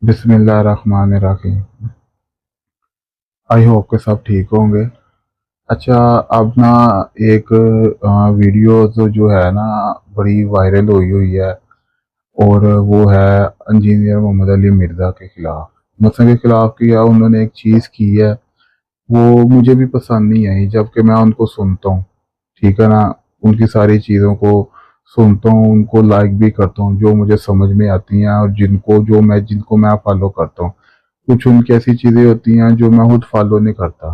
बिस्मिल्लाहिर्रहमानिर्रहीम। I hope के सब ठीक होंगे। अच्छा, अब ना एक वीडियो जो है ना बड़ी वायरल हुई हुई है, और वो है इंजीनियर मोहम्मद अली मिर्ज़ा के खिलाफ। मसलन के खिलाफ किया उन्होंने, एक चीज़ की है वो मुझे भी पसंद नहीं आई, जबकि मैं उनको सुनता हूँ, ठीक है ना, उनकी सारी चीज़ों को सुनता हूँ, उनको लाइक भी करता हूँ जो मुझे समझ में आती हैं, और जिनको मैं फॉलो करता हूँ। कुछ उनकी ऐसी चीज़ें होती हैं जो मैं खुद फॉलो नहीं करता।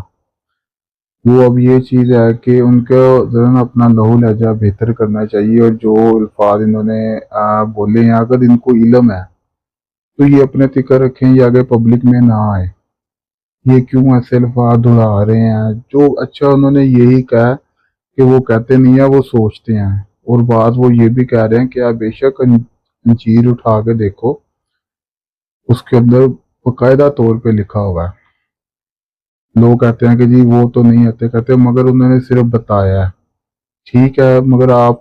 वो अब ये चीज़ है कि उनको ज़रा ना अपना लहू लहजा बेहतर करना चाहिए, और जो अल्फाज इन्होंने बोले हैं, अगर इनको इल्म है तो ये अपने तिकर रखें, ये आगे पब्लिक में ना आए। ये क्यों ऐसे अल्फाज दोहरा रहे हैं? जो अच्छा उन्होंने यही कहा कि वो कहते नहीं है, वो सोचते हैं। और बात वो ये भी कह रहे हैं कि आप बेशक अंजीर उठा के देखो, उसके अंदर बाकायदा तौर पे लिखा हुआ है। लोग कहते हैं कि जी वो तो नहीं आते, कहते मगर उन्होंने सिर्फ बताया है। ठीक है, मगर आप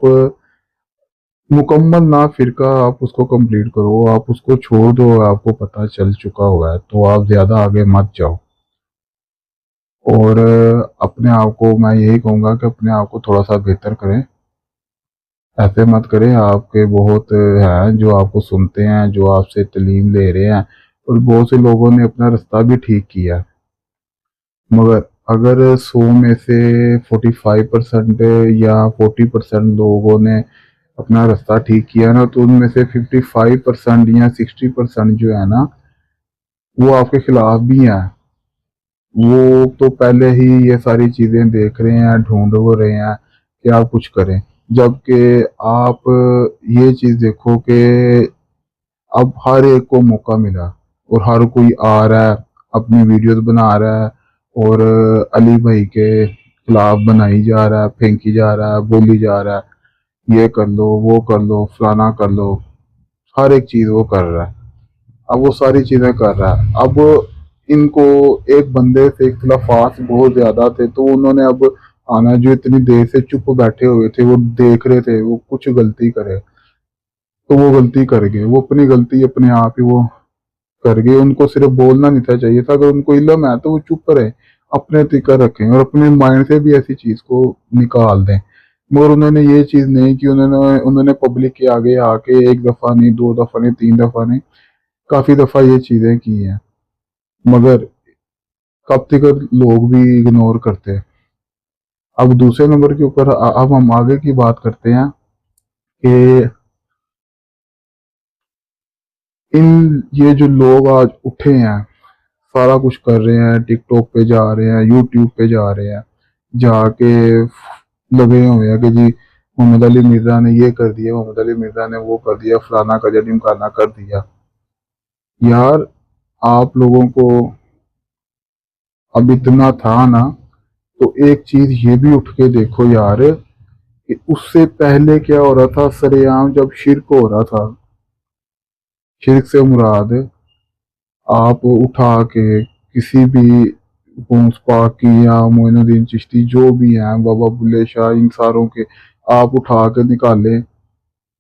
मुकम्मल ना फिरका आप उसको कंप्लीट करो, आप उसको छोड़ दो, आपको पता चल चुका हुआ है तो आप ज़्यादा आगे मत जाओ। और अपने आप को मैं यही कहूँगा कि अपने आप को थोड़ा सा बेहतर करें। ऐसे मत करें, आपके बहुत हैं जो आपको सुनते हैं, जो आपसे तालीम ले रहे हैं, और बहुत से लोगों ने अपना रास्ता भी ठीक किया। मगर अगर 100 में से 45% या 40% लोगों ने अपना रास्ता ठीक किया ना, तो उनमें से 55% या 60% जो है ना, वो आपके खिलाफ भी हैं। वो तो पहले ही ये सारी चीज़ें देख रहे हैं, ढूंढ वो रहे हैं कि आप कुछ करें। जबकि आप ये चीज़ देखो कि अब हर एक को मौका मिला, और हर कोई आ रहा है, अपनी वीडियोस बना रहा है, और अली भाई के खिलाफ बनाई जा रहा है, फेंकी जा रहा है, बोली जा रहा है, ये कर लो, वो कर लो, फलाना कर लो। हर एक चीज़ वो कर रहा है। अब वो सारी चीज़ें कर रहा है। अब इनको एक बंदे से इख्तलाफात बहुत ज़्यादा थे, तो उन्होंने अब आना, जो इतनी देर से चुप बैठे हुए थे, वो देख रहे थे वो कुछ गलती करे, तो वो गलती कर गए। वो अपनी गलती अपने आप ही वो कर गए। उनको सिर्फ बोलना नहीं था चाहिए था। अगर उनको इल्म है तो वो चुप रहे, अपने तिकर रखें, और अपने माइंड से भी ऐसी चीज़ को निकाल दें। मगर उन्होंने ये चीज़ नहीं की। उन्होंने उन्होंने पब्लिक के आगे आके एक दफ़ा नहीं, दो दफ़ा नहीं, तीन दफ़ा नहीं, काफ़ी दफ़ा ये चीज़ें की हैं। मगर कब तक लोग भी इग्नोर करते हैं। अब दूसरे नंबर के ऊपर अब हम आगे की बात करते हैं कि इन ये जो लोग आज उठे हैं, सारा कुछ कर रहे हैं, टिकटॉक पे जा रहे हैं, यूट्यूब पे जा रहे हैं, जाके लगे हुए हैं कि जी मोहम्मद अली मिर्ज़ा ने ये कर दिया, मोहम्मद अली मिर्ज़ा ने वो कर दिया, फलाना कर दिया, ढिमकाना कर दिया। यार, आप लोगों को अब इतना था ना, तो एक चीज़ ये भी उठ के देखो यार, कि उससे पहले क्या हो रहा था सरेआम, जब शिरक हो रहा था। शिरक से मुराद आप उठा के किसी भी गौस पाक की या मोइनुद्दीन चिश्ती जो भी हैं, बाबा बुल्ले शाह, इन सारों के आप उठा के निकालें,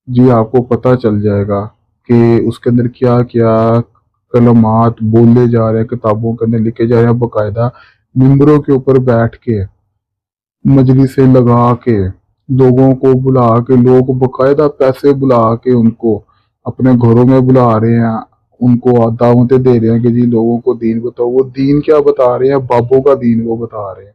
जी आपको पता चल जाएगा कि उसके अंदर क्या क्या कलमात बोले जा रहे हैं, किताबों के अंदर लिखे जा रहे हैं, बाकायदा मिंबरों के ऊपर बैठ के, मजलिसें लगा के, लोगों को बुला के, लोग बाकायदा पैसे बुला के उनको अपने घरों में बुला रहे हैं, उनको दावतें दे रहे हैं कि जी लोगों को दीन बताओ। वो दीन क्या बता रहे हैं? बाबों का दीन वो बता रहे हैं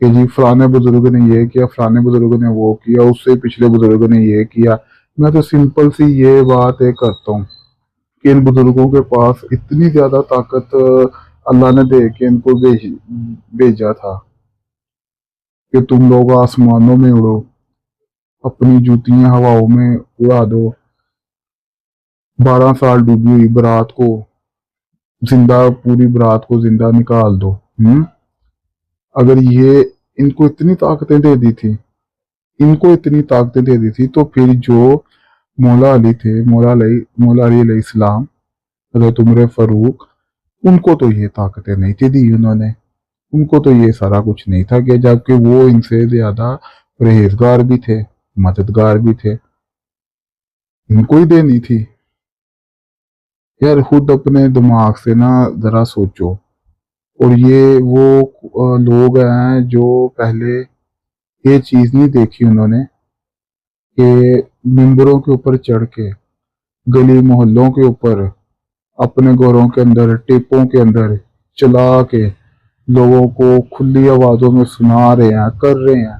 कि जी फलाने बुजुर्ग ने ये किया, फलाने बुजुर्ग ने वो किया, उससे पिछले बुजुर्ग ने ये किया। मैं तो सिंपल सी ये बात करता हूँ कि इन बुजुर्गों के पास इतनी ज्यादा ताकत अल्लाह ने दे के इनको भेजा था कि तुम लोग आसमानों में उड़ो, अपनी जूतियां हवाओं में उड़ा दो, 12 साल डूबी हुई बारात को जिंदा, पूरी बारात को जिंदा निकाल दो। अगर ये इनको इतनी ताकतें दे दी थी, इनको इतनी ताकतें दे दी थी, तो फिर जो मौला अली थे, मौला अली अलैहिस्सलाम, हज़रत उमर फारूक, उनको तो ये ताकतें नहीं थी दी उन्होंने। उनको तो ये सारा कुछ नहीं था कि, जबकि वो इनसे ज्यादा परहेजगार भी थे, मददगार भी थे, इनको ही देनी थी। यार खुद अपने दिमाग से ना ज़रा सोचो। और ये वो लोग हैं जो पहले ये चीज़ नहीं देखी उन्होंने कि मिंबरों के ऊपर चढ़ के, गली मोहल्लों के ऊपर, अपने घरों के अंदर, टेपों के अंदर चला के लोगों को खुली आवाज़ों में सुना रहे हैं, कर रहे हैं।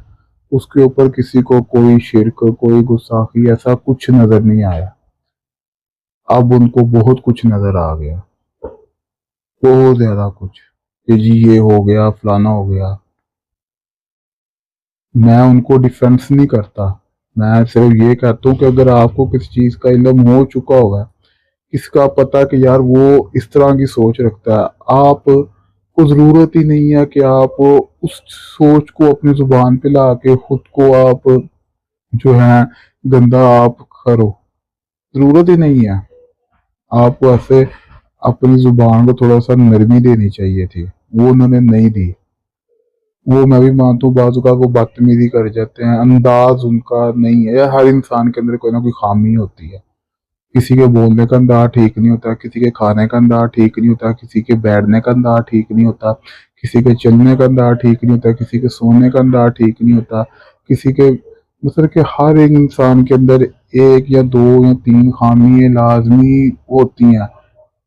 उसके ऊपर किसी को कोई शिरक, कोई गुस्ताखी ऐसा कुछ नज़र नहीं आया। अब उनको बहुत कुछ नज़र आ गया, बहुत ज़्यादा कुछ, कि जी ये हो गया, फलाना हो गया। मैं उनको डिफेंस नहीं करता, मैं सिर्फ ये कहता हूँ कि अगर आपको किसी चीज़ का इल्म हो चुका होगा, किसका पता कि यार वो इस तरह की सोच रखता है, आपको ज़रूरत ही नहीं है कि आप उस सोच को अपनी ज़ुबान पे ला के खुद को आप जो है गंदा आप करो। ज़रूरत ही नहीं है। आपको ऐसे अपनी ज़ुबान को थोड़ा सा नरमी देनी चाहिए थी, वो उन्होंने नहीं दी। वो मैं भी मानता हूँ बाज़ औक़ात वो बदतमीज़ी कर जाते हैं, अंदाज़ उनका नहीं है। हर इंसान के अंदर कोई ना कोई ख़ामी होती है। किसी के बोलने का अंदाज़ ठीक नहीं होता, किसी के खाने का अंदाज़ ठीक नहीं होता, किसी के बैठने का अंदाज़ ठीक नहीं होता, किसी के चलने का अंदाज़ ठीक नहीं होता, किसी के सोने का अंदाज़ ठीक नहीं होता, किसी के मतलब कि हर एक इंसान के अंदर 1 या 2 या 3 ख़ामियाँ लाज़मी होती हैं।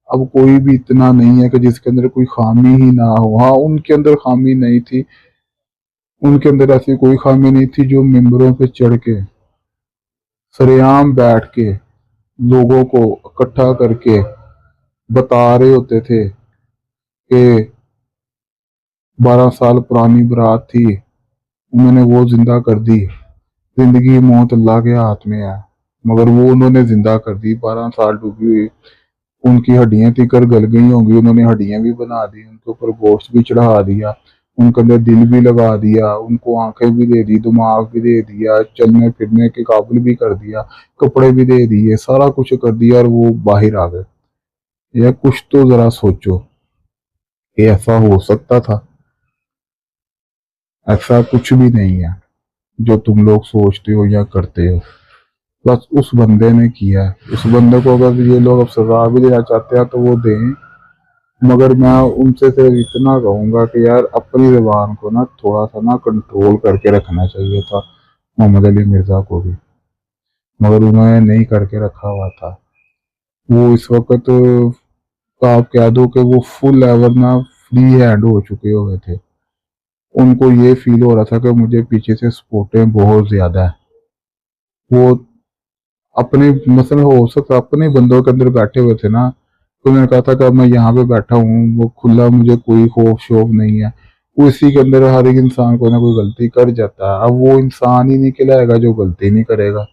अब कोई भी इतना नहीं है कि जिसके अंदर कोई ख़ामी ही ना हो। हाँ, उनके अंदर ख़ामी नहीं थी, उनके अंदर ऐसी कोई ख़ामी नहीं थी जो मिंबरों पे चढ़ के, सरेआम बैठ के, लोगों को इकट्ठा करके बता रहे होते थे कि 12 साल पुरानी बारात थी, उन्होंने वो ज़िंदा कर दी। ज़िंदगी मौत अल्लाह के हाथ में है, मगर वो उन्होंने ज़िंदा कर दी। 12 साल डूबी हुई, उनकी हड्डियाँ तिकर गल गई होंगी, उन्होंने हड्डियाँ भी बना दी, उनके ऊपर गोश्त भी चढ़ा दिया, उनके अंदर दिल भी लगा दिया, उनको आंखें भी दे दी, दिमाग भी दे दिया, चलने फिरने के काबिल भी कर दिया, कपड़े भी दे दिए, सारा कुछ कर दिया और वो बाहर आ गए। या कुछ तो ज़रा सोचो कि ऐसा हो सकता था? ऐसा कुछ भी नहीं है जो तुम लोग सोचते हो या करते हो। बस उस बंदे ने किया है। उस बंदे को अगर ये लोग अब सजा भी देना चाहते हैं तो वो दें, मगर मैं उनसे सिर्फ इतना कहूँगा कि यार अपनी ज़ुबान को ना थोड़ा सा ना कंट्रोल करके रखना चाहिए था मोहम्मद अली मिर्ज़ा को भी, मगर उन्होंने नहीं करके रखा हुआ था। वो इस वक्त आप कह दो कि वो फुल एवर ना फ्री हैंड हो चुके हुए थे। उनको ये फील हो रहा था कि मुझे पीछे से सपोर्टें बहुत ज़्यादा है। वो अपने मसलन हो सकता अपने बंदों के अंदर बैठे हुए थे ना, तो मैंने कहा था कि मैं यहाँ पे बैठा हूँ, वो खुला, मुझे कोई खौफ शौफ नहीं है। उसी के अंदर हर एक इंसान कोई ना कोई गलती कर जाता है। अब वो इंसान ही नहीं कहलाएगा जो गलती नहीं करेगा।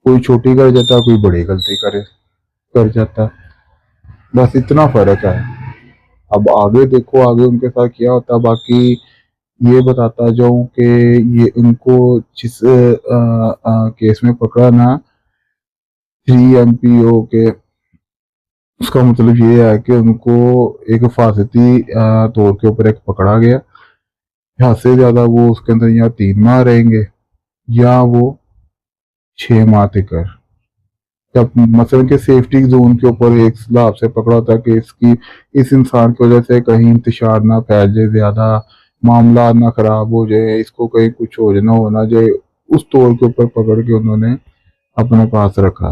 कोई छोटी कर जाता है, कोई बड़ी गलती कर जाता है। बस इतना फ़र्क है। अब आगे देखो आगे उनके साथ क्या होता है। बाकी ये बताता जाऊं कि ये इनको जिस केस में पकड़ा ना, 3 MPO के, उसका मतलब ये है कि उनको एक हिफाजती तौर के ऊपर एक पकड़ा गया। हद से ज़्यादा वो उसके अंदर या 3 माह रहेंगे या वो 6 माह तक। जब मसलन के सेफ्टी जोन के ऊपर एक हिसाब से पकड़ा था कि इसकी इस इंसान की वजह से कहीं इंतशार ना फैल जाए, ज़्यादा मामला ना ख़राब हो जाए, इसको कहीं कुछ हो जाए ना होना जाए, उस तौर के ऊपर पकड़ के उन्होंने अपने पास रखा।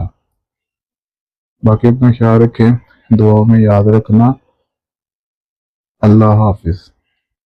बाकी अपना ख्याल रखें, दुआओं में याद रखना। अल्लाह हाफिज़।